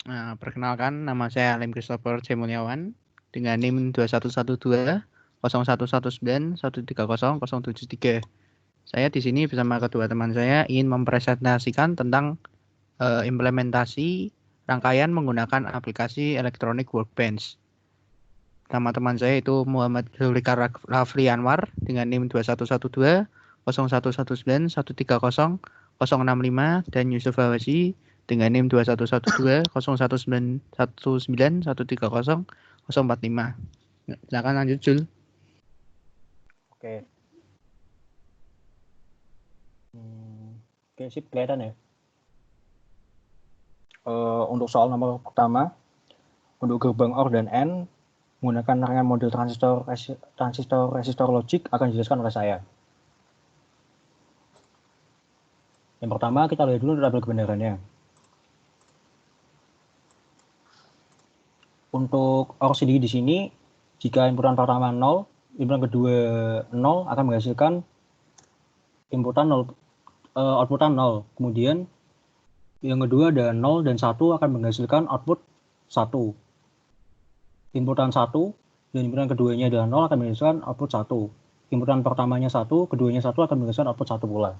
Nah, perkenalkan, nama saya Alim Christopher C. Mulyawan dengan NIM 2112-0119-130-073. Saya di sini bersama kedua teman saya ingin mempresentasikan tentang implementasi rangkaian menggunakan aplikasi Electronic Workbench. Nama teman saya itu Muhammad Zulfikar Rafli Anwar dengan NIM 2112-0119-130-065 dan Yusuf Hawasi dengan NIM 2112-0119-130-045. Silakan lanjut, Jul. Oke. Oke, sip, kelihatan ya. Untuk soal nomor pertama, untuk gerbang OR dan AND menggunakan rangkaian model transistor logik akan dijelaskan oleh saya. Yang pertama, kita lihat dulu tabel kebenarannya. Untuk OR sendiri di sini, jika inputan pertama 0, inputan kedua 0 akan menghasilkan inputan 0, outputan 0. Kemudian yang kedua ada 0 dan 1 akan menghasilkan output 1. Inputan 1 dan inputan keduanya adalah 0 akan menghasilkan output 1. Inputan pertamanya 1, keduanya 1 akan menghasilkan output 1 pula.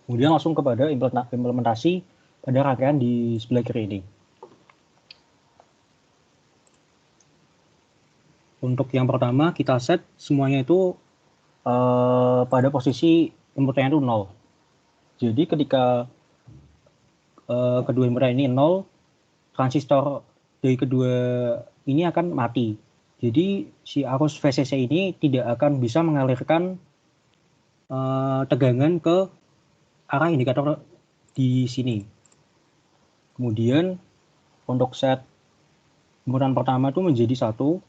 Kemudian langsung kepada implementasi pada rangkaian di sebelah kiri ini. Untuk yang pertama kita set semuanya itu pada posisi inputnya itu 0. Jadi ketika kedua inputan ini 0, transistor dari kedua ini akan mati. Jadi si arus VCC ini tidak akan bisa mengalirkan tegangan ke arah indikator di sini. Kemudian untuk set inputan pertama itu menjadi 1,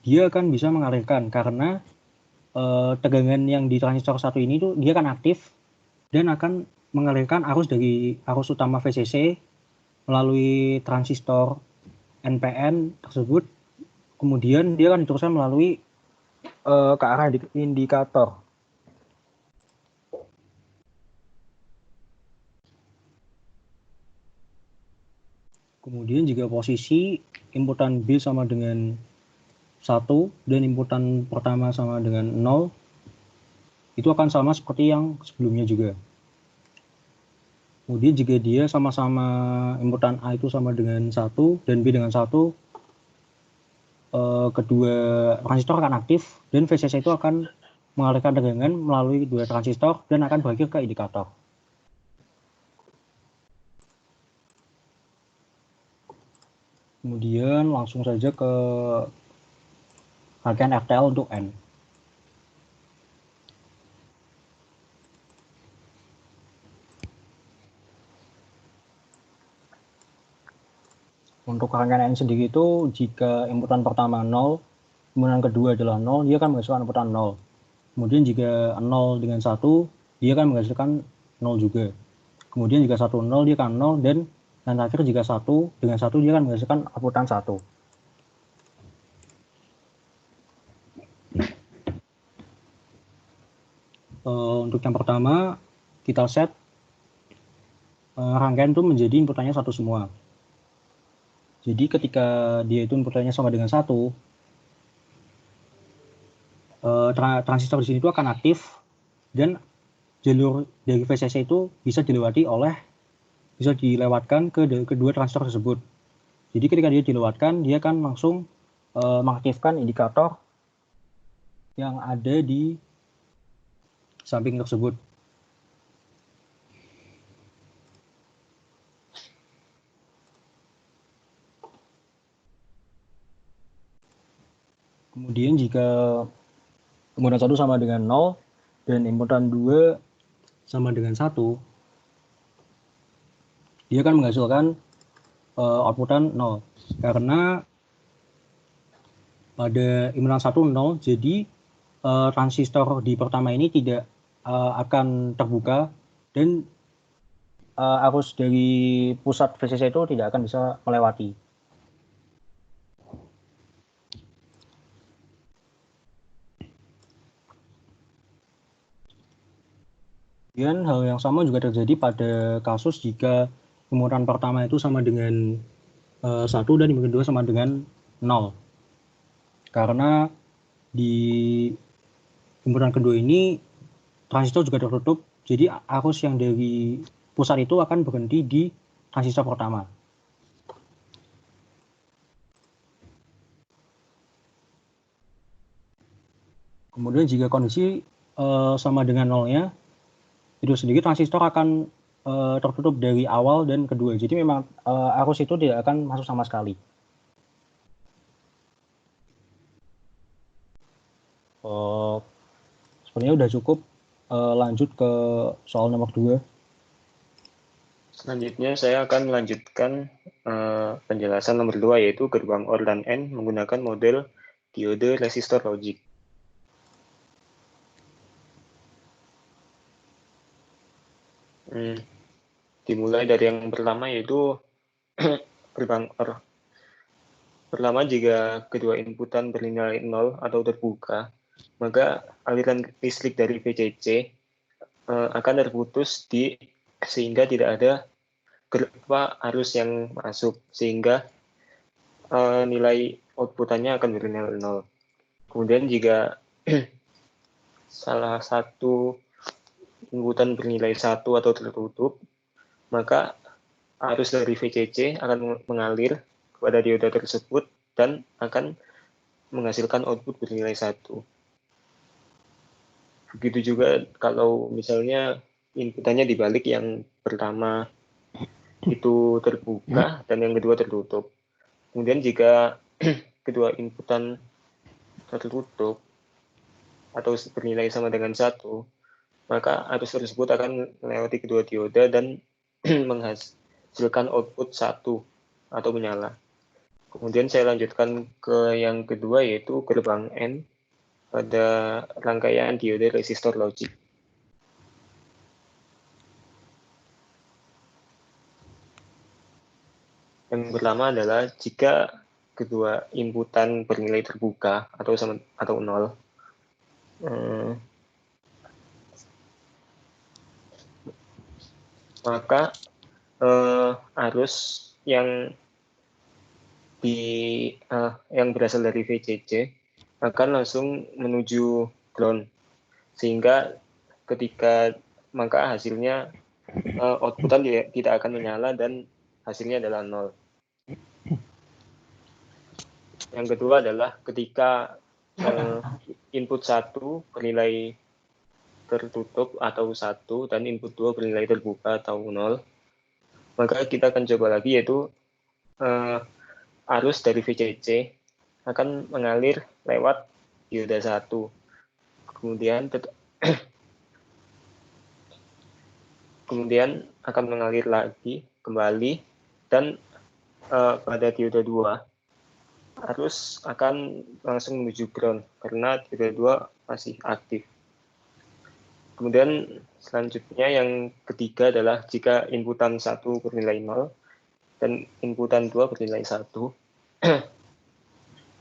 dia akan bisa mengalirkan karena tegangan yang di transistor 1 ini tuh dia akan aktif dan akan mengalirkan arus dari arus utama VCC melalui transistor NPN tersebut, kemudian dia akan diteruskan melalui ke arah indikator. Kemudian jika posisi inputan B sama dengan 1 dan inputan pertama sama dengan 0, itu akan sama seperti yang sebelumnya juga. Kemudian jika dia sama-sama inputan A itu sama dengan 1 dan B dengan 1, kedua transistor akan aktif dan VCC itu akan mengalirkan tegangan melalui dua transistor dan akan berakhir ke indikator. Kemudian langsung saja ke rangkaian FTL untuk N. Untuk rangkaian N sendiri itu, jika inputan pertama 0, inputan kedua adalah 0, dia akan menghasilkan inputan 0. Kemudian jika 0 dengan 1, dia akan menghasilkan 0 juga. Kemudian jika 1, 0, dia akan 0, dan terakhir jika 1 dengan 1, dia akan menghasilkan outputan 1. Untuk yang pertama, kita set rangkaian itu menjadi inputannya 1 semua. Jadi ketika dia itu inputannya sama dengan 1, transistor di sini itu akan aktif dan jalur dari VCC itu bisa dilewatkan ke kedua transistor tersebut. Jadi ketika dia dilewatkan, dia akan langsung mengaktifkan indikator yang ada di samping tersebut. Kemudian jika inputan 1 sama dengan 0 dan inputan 2 sama dengan 1, dia akan menghasilkan outputan 0. Karena pada inputan 1 0, jadi transistor di pertama ini tidak akan terbuka dan arus dari pusat VCC itu tidak akan bisa melewati. Kemudian hal yang sama juga terjadi pada kasus jika inputan pertama itu sama dengan 1 dan input kedua sama dengan 0. Karena di inputan kedua ini transistor juga tertutup, jadi arus yang dari pusat itu akan berhenti di transistor pertama. Kemudian jika kondisi sama dengan nolnya, itu sendiri transistor akan tertutup dari awal dan kedua. Jadi memang arus itu tidak akan masuk sama sekali. Sebenarnya udah cukup. Lanjut ke soal nomor 2. Selanjutnya saya akan melanjutkan penjelasan nomor 2, yaitu gerbang OR dan AND menggunakan model diode resistor logic. Dimulai dari yang pertama, yaitu gerbang OR. Pertama, jika kedua inputan bernilai 0 atau terbuka, maka aliran listrik dari VCC akan terputus sehingga tidak ada arus yang masuk, sehingga nilai outputannya akan bernilai 0. Kemudian jika salah satu inputan bernilai 1 atau tertutup, maka arus dari VCC akan mengalir kepada dioda tersebut dan akan menghasilkan output bernilai 1. Begitu juga kalau misalnya inputannya dibalik, yang pertama itu terbuka dan yang kedua tertutup. Kemudian jika kedua inputan tertutup atau bernilai sama dengan 1, maka arus tersebut akan melewati kedua dioda dan menghasilkan output 1 atau menyala. Kemudian saya lanjutkan ke yang kedua, yaitu gerbang N pada rangkaian diode resistor logic. Yang pertama adalah jika kedua inputan bernilai terbuka atau 0, maka arus yang berasal dari VCC akan langsung menuju ground, sehingga maka hasilnya outputan tidak akan menyala dan hasilnya adalah 0. Yang kedua adalah ketika input 1 bernilai tertutup atau 1 dan input 2 bernilai terbuka atau 0, maka kita akan coba lagi, yaitu arus dari VCC akan mengalir lewat dioda 1. Kemudian akan mengalir lagi kembali dan pada dioda 2 arus akan langsung menuju ground karena dioda 2 masih aktif. Kemudian selanjutnya yang ketiga adalah jika inputan 1 bernilai 0 dan inputan 2 bernilai 1,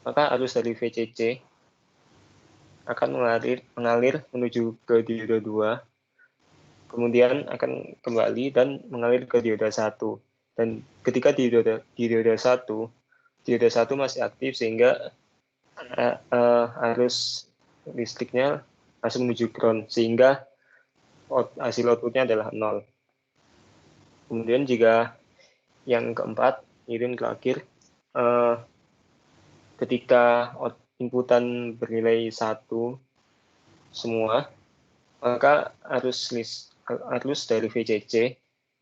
maka arus dari VCC akan mengalir menuju ke dioda 2, kemudian akan kembali dan mengalir ke dioda 1. Dan ketika dioda 1 masih aktif, sehingga arus listriknya langsung menuju ground, sehingga hasil outputnya adalah 0. Kemudian jika yang keempat, yang terakhir, ketika inputan bernilai 1 semua, maka arus dari VCC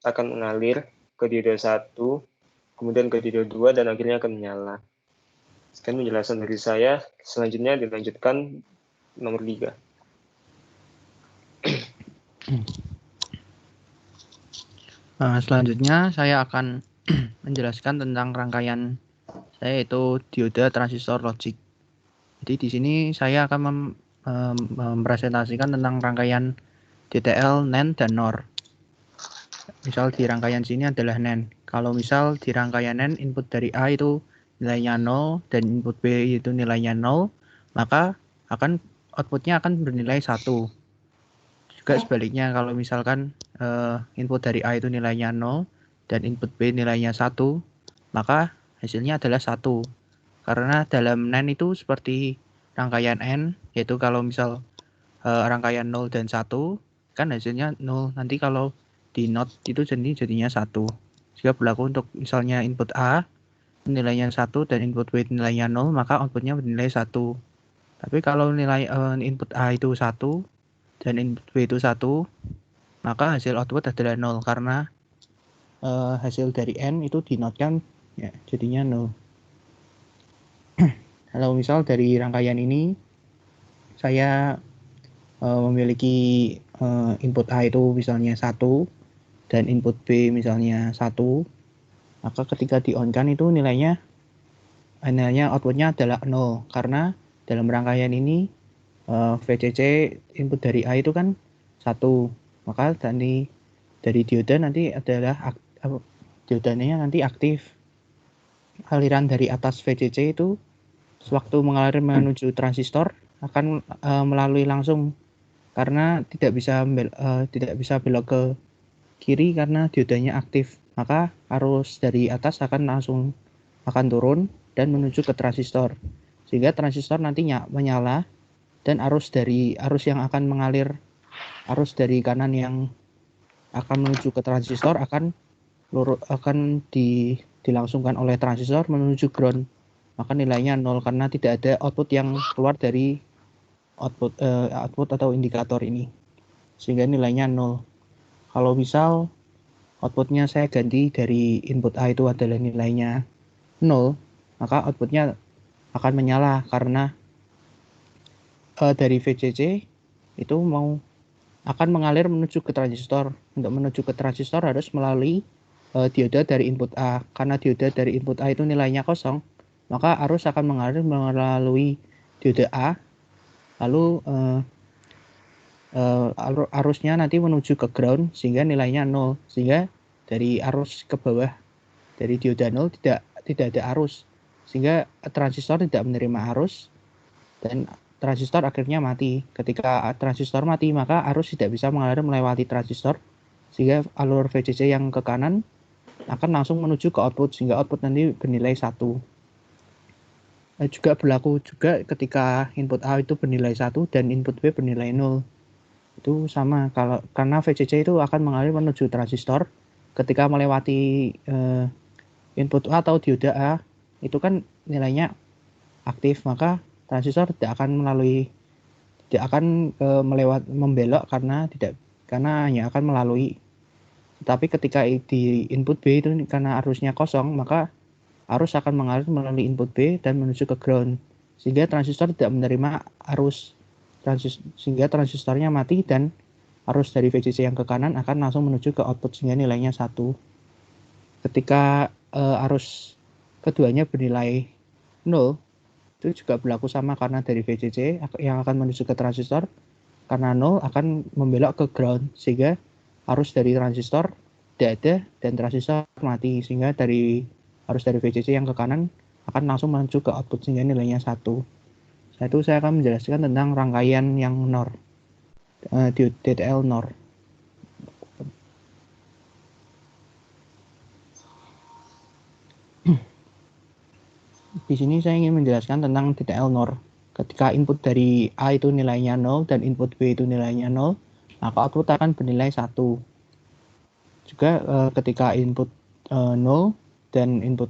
akan mengalir ke dioda 1, kemudian ke dioda 2, dan akhirnya akan menyala. Sekian penjelasan dari saya. Selanjutnya dilanjutkan nomor 3. Selanjutnya saya akan menjelaskan tentang rangkaian saya, yaitu diode transistor logic. Jadi di sini saya akan mempresentasikan tentang rangkaian DTL, NAND, dan NOR. Misal di rangkaian sini adalah NAND. Kalau misal di rangkaian NAND input dari A itu nilainya 0 dan input B itu nilainya 0, maka outputnya akan bernilai 1. Juga sebaliknya kalau misalkan input dari A itu nilainya 0 dan input B nilainya 1, maka hasilnya adalah 1. Karena dalam NAND itu seperti rangkaian N, yaitu kalau misal rangkaian 0 dan 1, kan hasilnya 0. Nanti kalau di NOT itu jadinya 1. Jika berlaku untuk misalnya input A nilainya 1 dan input B nilainya 0, maka outputnya bernilai 1. Tapi kalau nilai input A itu 1 dan input B itu 1, maka hasil output adalah 0 karena hasil dari N itu dinotkan ya, jadinya 0. Kalau misal dari rangkaian ini saya memiliki input A itu misalnya 1 dan input B misalnya 1, maka ketika di on kan itu nilainya outputnya adalah 0 karena dalam rangkaian ini VCC input dari A itu kan 1, maka dari dioda nanti adalah diodanya nanti aktif. Aliran dari atas VCC itu sewaktu mengalir menuju transistor akan melalui langsung karena tidak bisa belok ke kiri karena diodanya aktif. Maka arus dari atas akan turun dan menuju ke transistor, sehingga transistor nantinya menyala dan arus yang akan mengalir, arus dari kanan yang akan menuju ke transistor akan dilangsungkan oleh transistor menuju ground. Maka nilainya 0 karena tidak ada output yang keluar dari output atau indikator ini, sehingga nilainya 0. Kalau misal outputnya saya ganti dari input A itu adalah nilainya 0, maka outputnya akan menyala karena dari VCC itu akan mengalir menuju ke transistor. Untuk menuju ke transistor harus melalui dioda dari input A. Karena dioda dari input A itu nilainya 0, maka arus akan mengalir melalui dioda A, lalu arusnya nanti menuju ke ground sehingga nilainya 0. Sehingga dari arus ke bawah dari dioda 0 tidak ada arus, sehingga transistor tidak menerima arus dan transistor akhirnya mati. Ketika transistor mati, maka arus tidak bisa mengalir melewati transistor, sehingga alur VCC yang ke kanan akan langsung menuju ke output, sehingga output nanti bernilai 1. Juga berlaku juga ketika input A itu bernilai 1 dan input B bernilai 0. Itu sama, karena VCC itu akan mengalir menuju transistor. Ketika melewati input A atau dioda A, itu kan nilainya aktif, maka transistor tidak akan membelok karena hanya akan melalui. Tapi ketika di input B itu karena arusnya 0, maka arus akan mengalir melalui input B dan menuju ke ground, sehingga transistor tidak menerima arus, sehingga transistornya mati dan arus dari VCC yang ke kanan akan langsung menuju ke output sehingga nilainya 1. Ketika arus keduanya bernilai 0, itu juga berlaku sama karena dari VCC yang akan menuju ke transistor karena 0 akan membelok ke ground, sehingga arus dari transistor tidak ada dan transistor mati, sehingga arus dari VCC yang ke kanan akan langsung menuju ke output sehingga nilainya 1. Setelah itu saya akan menjelaskan tentang rangkaian yang NOR, TTL NOR. Di sini saya ingin menjelaskan tentang TTL NOR. Ketika input dari A itu nilainya 0 dan input B itu nilainya 0, maka output akan bernilai 1. Juga ketika input 0 dan input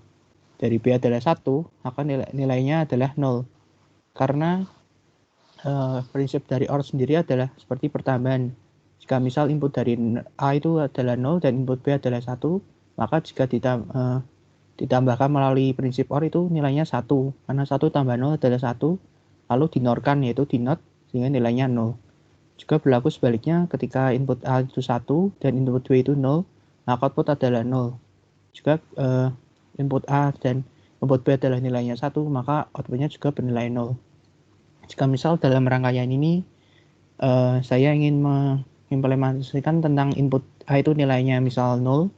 dari B adalah 1, maka nilainya adalah 0. Karena prinsip dari OR sendiri adalah seperti pertambahan. Jika misal input dari A itu adalah 0 dan input B adalah 1, maka jika ditambahkan melalui prinsip OR itu nilainya 1. Karena 1 tambah 0 adalah 1, lalu dinorkan yaitu dinot sehingga nilainya 0. Juga berlaku sebaliknya ketika input A itu 1 dan input B itu 0, maka output adalah 0. Juga input A dan input B adalah nilainya 1, maka outputnya juga bernilai 0. Jika misal dalam rangkaian ini saya ingin mengimplementasikan tentang input A itu nilainya misal 0,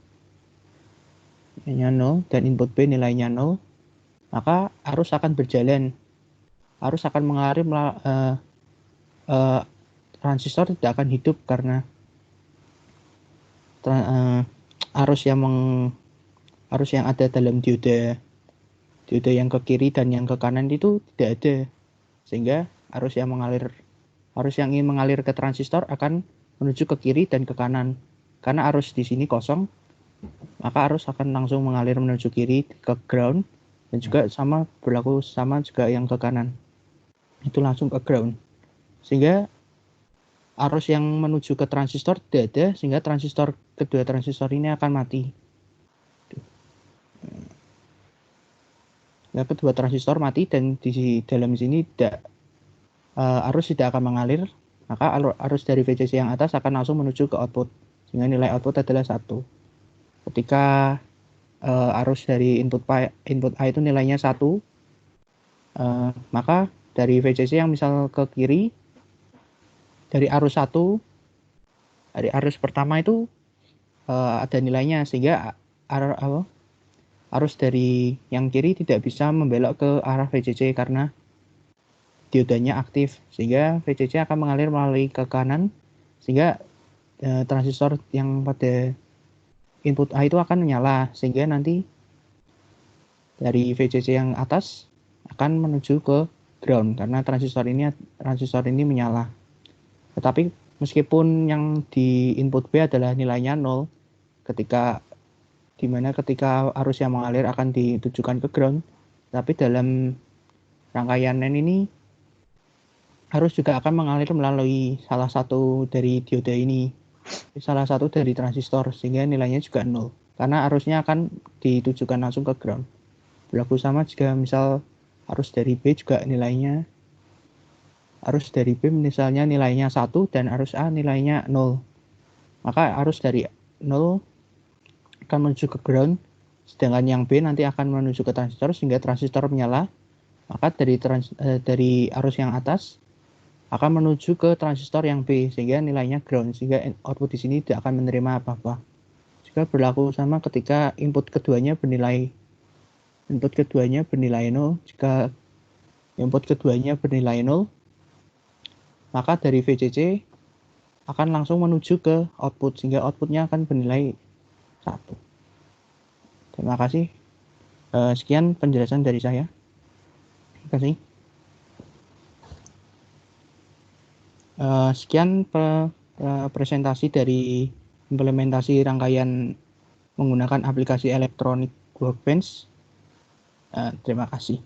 dan input B nilainya 0, maka arus akan berjalan. Arus akan mengalir transistor tidak akan hidup karena arus yang ada dalam diode yang ke kiri dan yang ke kanan itu tidak ada, sehingga arus yang ingin mengalir ke transistor akan menuju ke kiri dan ke kanan. Karena arus di sini kosong, maka arus akan langsung mengalir menuju kiri ke ground, dan juga berlaku sama juga yang ke kanan. Itu langsung ke ground. Sehingga arus yang menuju ke transistor tidak ada, sehingga kedua transistor ini akan mati. Ya, kedua transistor mati, dan di dalam sini arus tidak akan mengalir, maka arus dari VCC yang atas akan langsung menuju ke output, sehingga nilai output adalah 1. Ketika arus dari input A itu nilainya 1, maka dari VCC yang misal ke kiri, dari arus pertama itu ada nilainya, sehingga arus dari yang kiri tidak bisa membelok ke arah VCC karena diodanya aktif, sehingga VCC akan mengalir melalui ke kanan, sehingga transistor yang pada input A itu akan menyala, sehingga nanti dari VCC yang atas akan menuju ke ground karena transistor ini menyala. Tetapi meskipun yang di input B adalah nilainya 0, ketika arus yang mengalir akan ditujukan ke ground, tapi dalam rangkaian N ini arus juga akan mengalir melalui salah satu dari diode ini, salah satu dari transistor, sehingga nilainya juga 0 karena arusnya akan ditujukan langsung ke ground. Berlaku sama jika misal arus dari B misalnya nilainya 1 dan arus A nilainya 0, maka arus dari 0 akan menuju ke ground, sedangkan yang B nanti akan menuju ke transistor sehingga transistor menyala, maka dari arus yang atas akan menuju ke transistor yang B sehingga nilainya ground, sehingga output di sini tidak akan menerima apa-apa. Juga berlaku sama ketika input keduanya bernilai 0. Jika input keduanya bernilai 0, maka dari VCC akan langsung menuju ke output, sehingga outputnya akan bernilai 1. Terima kasih. Sekian penjelasan dari saya. Terima kasih. Sekian presentasi dari implementasi rangkaian menggunakan aplikasi Electronic Workbench. Terima kasih.